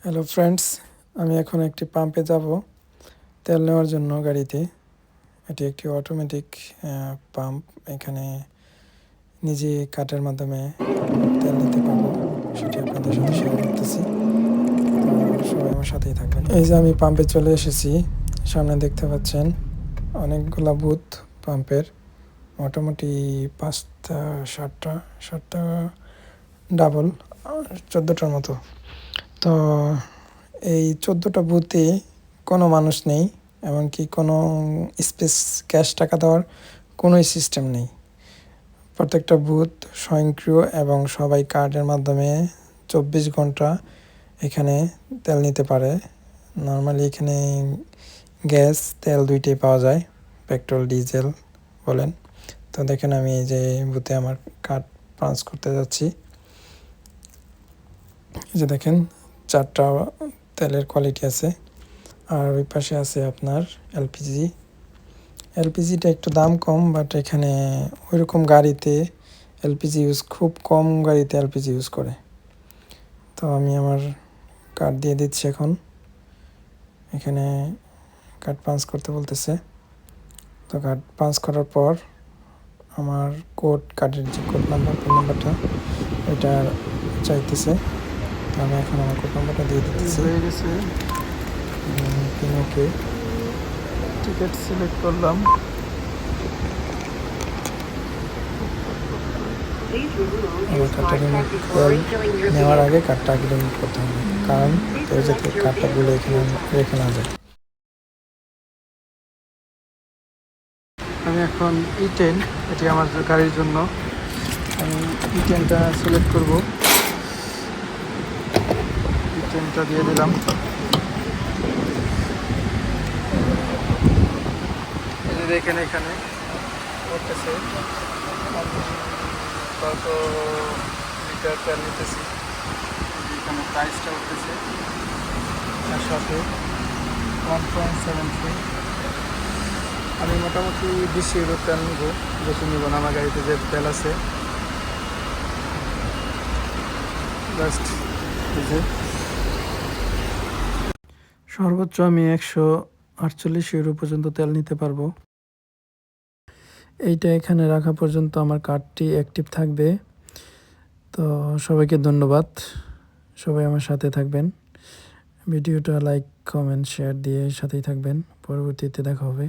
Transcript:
Hello friends, আমি এখন একটি পাম্পে যাব তেল নেওয়ার জন্য গাড়িতে। এটি একটি অটোমেটিক পাম্প। এখানে নিজে কার্ডের মাধ্যমে তেল নিতে পারবো, সেটি আপনাদের সাথে শেয়ার করতেছি। তো সবাই আমার সাথেই থাকবেন। এই যে আমি পাম্পে চলে এসেছি, সামনে দেখতে পাচ্ছেন অনেকগুলা বুথ পাম্পের, মোটামুটি 5টা 7টা ডাবল 14টার মতো। তো এই 14টা বুথে কোনো মানুষ নেই, এমনকি কোনো স্পেস ক্যাশ টাকা দেওয়ার কোনোই সিস্টেম নেই। প্রত্যেকটা বুথ স্বয়ংক্রিয় এবং সবাই কার্ডের মাধ্যমে 24 ঘন্টা এখানে তেল নিতে পারে। নর্মালি এখানে গ্যাস তেল দুইটাই পাওয়া যায়, পেট্রোল ডিজেল বলেন। তো দেখেন আমি এই যে বুথে আমার কার্ড পাঞ্চ করতে যাচ্ছি। এই যে দেখেন 4টা তেলের কোয়ালিটি আছে। আর ওই পাশে আছে আপনার এলপিজিটা একটু দাম কম, বাট এখানে ওইরকম গাড়িতে এলপিজি ইউজ খুব কম, গাড়িতে এলপিজি ইউজ করে। তো আমি আমার কার্ড দিয়ে দিচ্ছি এখন। এখানে কার্ড পাঞ্চ করতে বলতেছে। তো কার্ড পাঞ্চ করার পর আমার কার্ডের যে কোড নাম্বারটা ওইটা চাইতেছে। তো আমি এখন আমার কোড নাম্বারটা দিয়ে দিতেছি। হয়ে গেছে, ওকে টিকিট সিলেক্ট করলাম। কার্ডটা নেওয়ার আগে কার্ডটা আগে রিমুভ করতে হবে, কারণ কেউ যাতে কার্ডটা ভুলে এখানে রেখে না যায়। আমি এখন E10, এটি আমার গাড়ির জন্য। আমি E10টা সিলেক্ট করব, E10টা দিয়ে দিলাম। দেখেন এখানে করতেছে কত লিটার তেল নিতেছি। এখানে প্রাইসটা উঠতেছে তার সাথে 1.73। আমি মোটামুটি 20 ইউরো তেল নিব, বেশি নিব না। আমার গাড়িতে যে তেল আছে জাস্ট সর্বোচ্চ আমি 148 ইউরো পর্যন্ত তেল নিতে পারবো। এইটা এখানে রাখা পর্যন্ত আমার কার্ডটি অ্যাক্টিভ থাকবে। তো সবাইকে ধন্যবাদ, সবাই আমার সাথে থাকবেন। ভিডিওটা লাইক কমেন্ট শেয়ার দিয়ে সাথেই থাকবেন। পরবর্তীতে দেখা হবে।